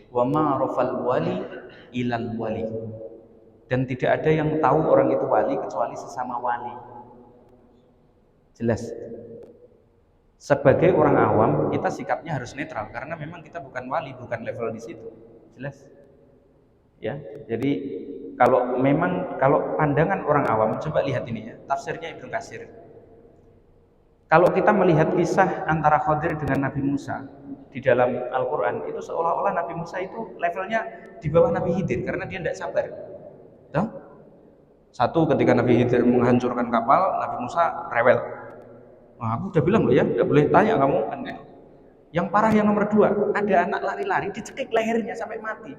Wa ma'rafal wali ilal wali. Dan tidak ada yang tahu orang itu wali kecuali sesama wali. Jelas. Sebagai orang awam kita sikapnya harus netral karena memang kita bukan wali, bukan level di situ. Jelas. Ya. Jadi kalau pandangan orang awam, coba lihat ini ya, tafsirnya Ibnu Katsir. Kalau kita melihat kisah antara Khadir dengan Nabi Musa di dalam Al-Quran, itu seolah-olah Nabi Musa itu levelnya di bawah Nabi Khidir karena dia tidak sabar. Tuh? Satu, ketika Nabi Khidir menghancurkan kapal, Nabi Musa rewel. Nah, aku udah bilang loh ya, tidak boleh tanya kamu. Yang parah yang nomor dua, ada anak lari-lari dicekik lehernya sampai mati.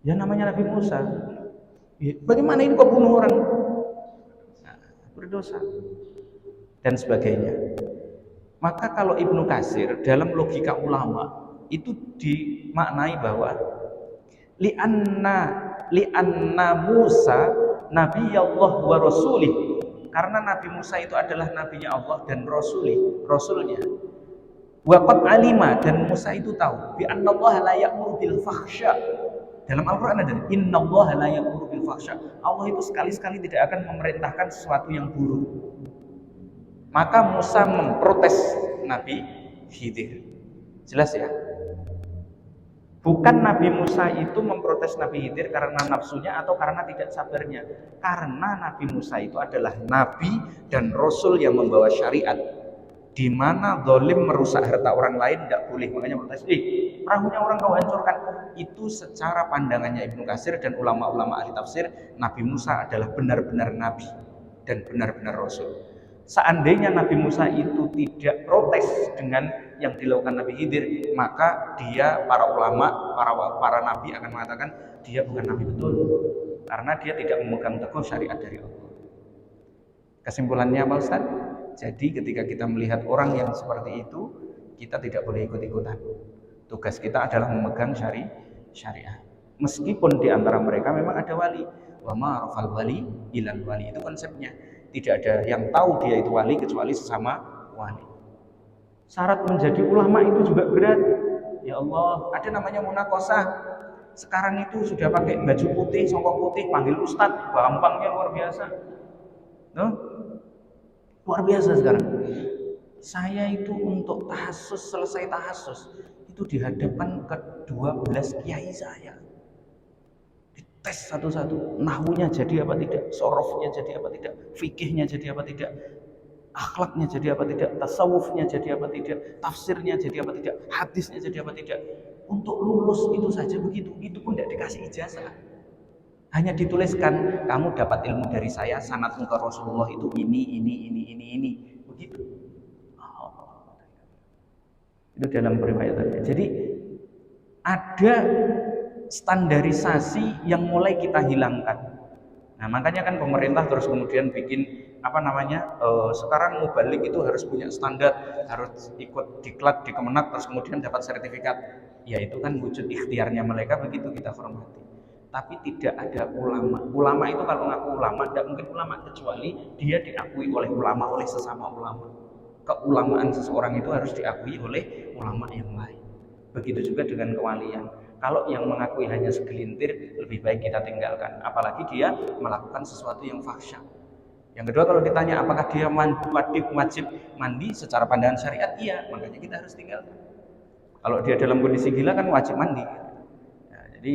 Ya namanya Nabi Musa. Bagaimana ini kok bunuh orang? Berdosa dan sebagainya. Maka kalau Ibnu Katsir dalam logika ulama itu dimaknai bahwa li'anna Musa nabiyallah wa rasulih, karena Nabi Musa itu adalah nabinya Allah dan rasulnya. Wa qad alima, dan Musa itu tahu bi annallaha la ya'muru bil fakhsya. Dalam Al-Quran ada innallaha la ya'muru bil fakhsya. Allah itu sekali-sekali tidak akan memerintahkan sesuatu yang buruk. Maka Musa memprotes Nabi Khidir. Jelas ya? Bukan Nabi Musa itu memprotes Nabi Khidir karena nafsunya atau karena tidak sabarnya. Karena Nabi Musa itu adalah nabi dan rasul yang membawa syariat, di mana zalim merusak harta orang lain tidak boleh. Makanya protes, perahunya orang kau hancurkan. Itu secara pandangannya Ibnu Katsir dan ulama-ulama ahli tafsir, Nabi Musa adalah benar-benar nabi dan benar-benar rasul. Seandainya Nabi Musa itu tidak protes dengan yang dilakukan Nabi Khidir, maka dia, para ulama, para nabi akan mengatakan dia bukan nabi betul, karena dia tidak memegang teguh syariat dari Allah. Kesimpulannya apa Ustaz? Jadi ketika kita melihat orang yang seperti itu, kita tidak boleh ikut-ikutan. Tugas kita adalah memegang syariah. Meskipun di antara mereka memang ada wali. Wa ma'rafal wali ilal wali, itu konsepnya. Tidak ada yang tahu dia itu wali kecuali sesama wali. Syarat menjadi ulama itu juga berat. Ya Allah, ada namanya munaqashah. Sekarang itu sudah pakai baju putih, songkok putih, panggil ustadz, gampangnya luar biasa. Luar biasa sekarang. Saya itu untuk tahassus, selesai tahassus itu dihadapkan ke 12 kiai saya. Dites satu-satu, nahwunya jadi apa tidak, sorofnya jadi apa tidak, fikihnya jadi apa tidak, akhlaknya jadi apa tidak, tasawufnya jadi apa tidak, tafsirnya jadi apa tidak, hadisnya jadi apa tidak. Untuk lulus itu saja begitu, itu pun tidak dikasih ijazah. Hanya dituliskan, kamu dapat ilmu dari saya, sanadmu ke Rasulullah itu ini. Begitu. Itu dalam periwayatannya. Jadi ada standarisasi yang mulai kita hilangkan. Nah, makanya kan pemerintah terus kemudian bikin sekarang mubalik itu harus punya standar, harus ikut diklat di Kemenak, terus kemudian dapat sertifikat. Ya itu kan wujud ikhtiarnya mereka, begitu kita hormati. Tapi tidak ada ulama. Ulama itu kalau ngaku ulama, tidak mungkin ulama kecuali dia diakui oleh ulama, oleh sesama ulama. Keulamaan seseorang itu harus diakui oleh ulama yang lain. Begitu juga dengan kewalian. Kalau yang mengakui hanya segelintir, lebih baik kita tinggalkan. Apalagi dia melakukan sesuatu yang fahsyah. Yang kedua, kalau ditanya apakah dia wajib mandi secara pandangan syariat, iya, makanya kita harus tinggalkan. Kalau dia dalam kondisi gila kan wajib mandi. Nah, jadi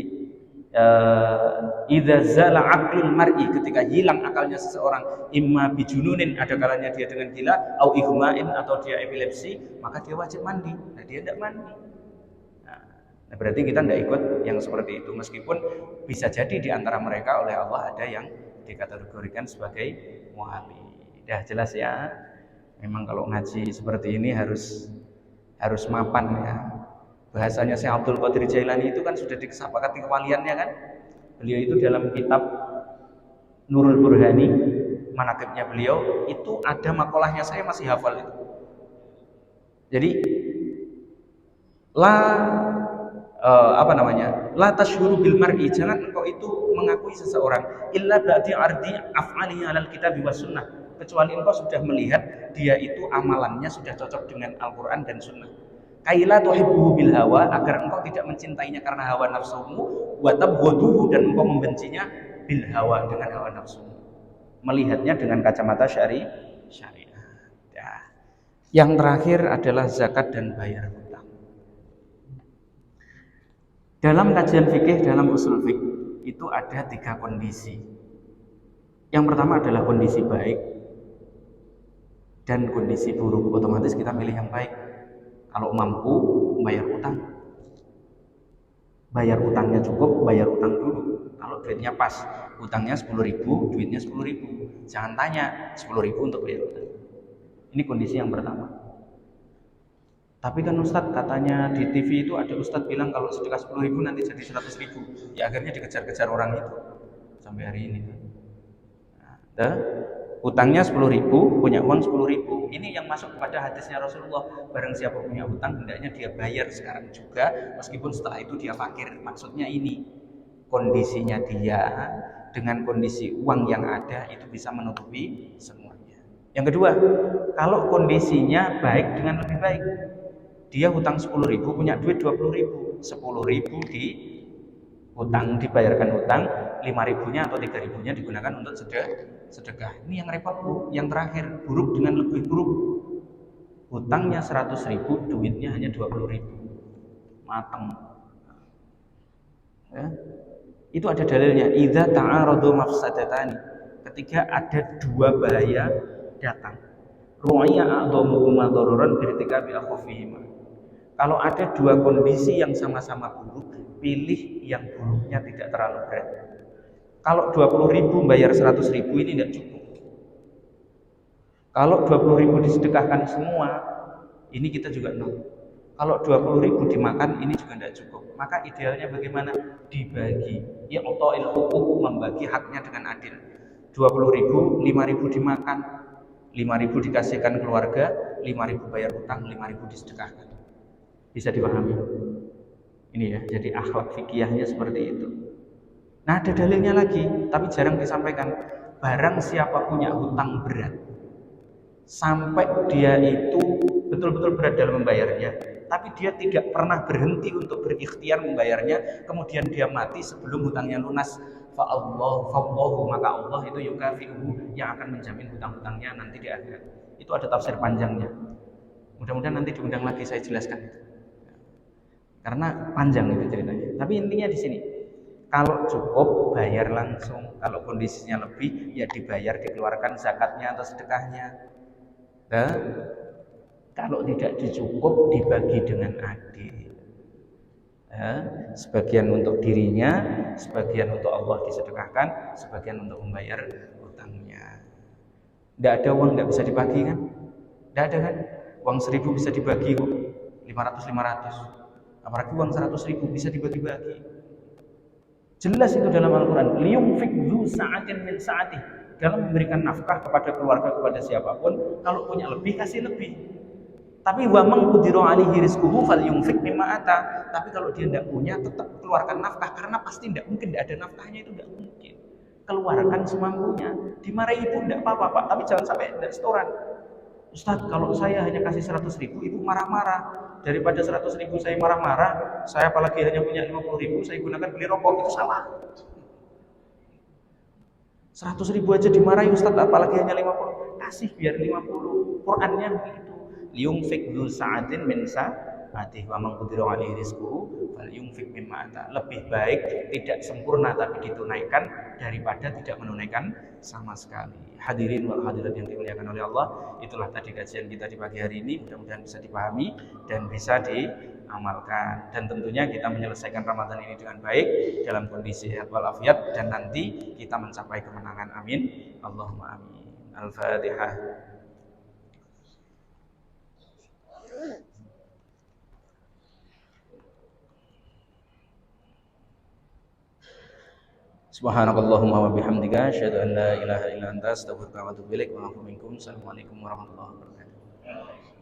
idza zala aqlul mar'i, ketika hilang akalnya seseorang, imma bijununin, ada kalanya dia dengan gila, au ighma'in, atau dia epilepsi, maka dia wajib mandi. Nah, dia tidak mandi. Nah, berarti kita tidak ikut yang seperti itu, meskipun bisa jadi di antara mereka oleh Allah ada yang dikategorikan sebagai wali. Dah jelas ya. Memang kalau ngaji seperti ini harus mapan ya. Bahasanya Syekh Abdul Qadir Jailani itu kan sudah disepakati kewaliannya kan. Beliau itu dalam kitab Nurul Burhani, manaqibnya beliau itu ada makolahnya, saya masih hafal itu. Jadi la tashhuru bil mar'i, jangan engkau itu mengakui seseorang illa ba'di ardi af'alihi 'alal kitab was sunnah, kecuali engkau sudah melihat dia itu amalannya sudah cocok dengan Al-Qur'an dan sunnah. Kaila tuhibbuhu bil hawa, agar engkau tidak mencintainya karena hawa nafsumu, wa tabghaduhu, dan engkau membencinya bil hawa, dengan hawa nafsumu. Melihatnya dengan kacamata syariat. Ya. Yang terakhir adalah zakat dan bayar hutang. Dalam kajian fikih, dalam usul fikih itu ada 3 kondisi. Yang pertama adalah kondisi baik dan kondisi buruk. Otomatis kita milih yang baik. Kalau mampu bayar utang, bayar utangnya cukup, bayar utang dulu. Kalau duitnya pas, utangnya 10.000, duitnya 10.000. Jangan tanya 10.000 untuk bayar utang. Ini kondisi yang pertama. Tapi kan Ustadz, katanya di TV itu ada Ustadz bilang kalau sedekah 10.000 nanti jadi 100.000. Ya akhirnya dikejar-kejar orang itu sampai hari ini. Nah, utangnya 10.000, punya uang 10.000. Ini yang masuk kepada hadisnya Rasulullah. Barang siapa punya utang, hendaknya dia bayar sekarang juga, meskipun setelah itu dia fakir. Maksudnya ini, kondisinya dia dengan kondisi uang yang ada itu bisa menutupi semuanya. Yang kedua, kalau kondisinya baik dengan lebih baik, dia hutang 10.000, punya duit 20.000, 10.000 di hutang, dibayarkan hutang, 5.000-nya atau 3.000-nya digunakan untuk sedekah. Ini yang repot, Bu. Yang terakhir, buruk dengan lebih buruk. Hutangnya 100.000, duitnya hanya 20.000. Mateng. Ya. Itu ada dalilnya. Idza ta'aradu mafsadatani. Ketika ada 2 bahaya datang. Ru'ya a'dhamuhuma dararan birtikabi akhafihima. Kalau ada 2 kondisi yang sama-sama buruk, pilih yang buruknya tidak terlalu berat. Kalau 20.000 bayar 100.000 ini tidak cukup. Kalau 20.000 disedekahkan semua, ini kita juga nol. Kalau 20.000 dimakan, ini juga tidak cukup. Maka idealnya bagaimana? Dibagi. Ya uta'il huquq, membagi haknya dengan adil. 20.000, 5.000 dimakan, 5.000 dikasihkan keluarga, 5.000 bayar utang, 5.000 disedekahkan. Bisa dipahami? Ini ya, jadi akhlak fikihnya seperti itu. Nah, ada dalilnya lagi, tapi jarang disampaikan. Barang siapa punya hutang berat, sampai dia itu betul-betul berat dalam membayarnya, tapi dia tidak pernah berhenti untuk berikhtiar membayarnya, kemudian dia mati sebelum hutangnya lunas, fa'allahu, maka Allah itu yukafi'uhu, yang akan menjamin hutang-hutangnya nanti di akhirat. Itu ada tafsir panjangnya. Mudah-mudahan nanti diundang lagi saya jelaskan itu. Karena panjang itu ceritanya. Tapi intinya di sini, kalau cukup bayar langsung, kalau kondisinya lebih ya dibayar, dikeluarkan zakatnya atau sedekahnya. Nah, kalau tidak dicukup dibagi dengan adil. Sebagian untuk dirinya, sebagian untuk Allah disedekahkan, sebagian untuk membayar utangnya. Tidak ada uang nggak bisa dibagi kan? Tidak ada kan? Uang 1.000 bisa dibagi kok, 500. Apalagi uang 100.000 bisa dibagi-bagi. Jelas itu dalam Al-Quran. Liyunfik dzu sa'atin min sa'atih. Dalam memberikan nafkah kepada keluarga, kepada siapapun, kalau punya lebih kasih lebih. Tapi wa man qudira 'alaihi rizquhu falyunfik mimma ata. Tapi kalau dia tidak punya, tetap keluarkan nafkah, karena pasti tidak mungkin tidak ada nafkahnya, itu tidak mungkin. Keluarkan semampunya. Dimarahi ibu tidak apa-apa, Pak, tapi jangan sampai tidak setoran. Ustadz, kalau saya hanya kasih 100.000, ibu marah-marah. Daripada 100.000 saya marah-marah, saya apalagi hanya punya 50.000, saya gunakan beli rokok, itu salah. 100.000 aja dimarahi Ustadz, apalagi hanya 50. Kasih biar 50. Qurannya begitu. Liyunfik dzu sa'atin min sa'atih wa man qudira 'alaihi rizquhu falyunfik mimma ata. Lebih baik tidak sempurna tapi ditunaikan daripada tidak menunaikan sama sekali. Hadirin wal hadirat yang dimuliakan oleh Allah, itulah tadi kajian kita di pagi hari ini. Mudah-mudahan bisa dipahami dan bisa diamalkan. Dan tentunya kita menyelesaikan Ramadan ini dengan baik dalam kondisi sehat walafiat, dan nanti kita mencapai kemenangan. Amin. Allahumma amin. Al-Fatihah. Subhanakallahumma wa bihamdika asyhadu an la ilaha illa anta astaghfiruka wa atubu ilaik wa a'udzu minkum. Assalamualaikum warahmatullahi wabarakatuh.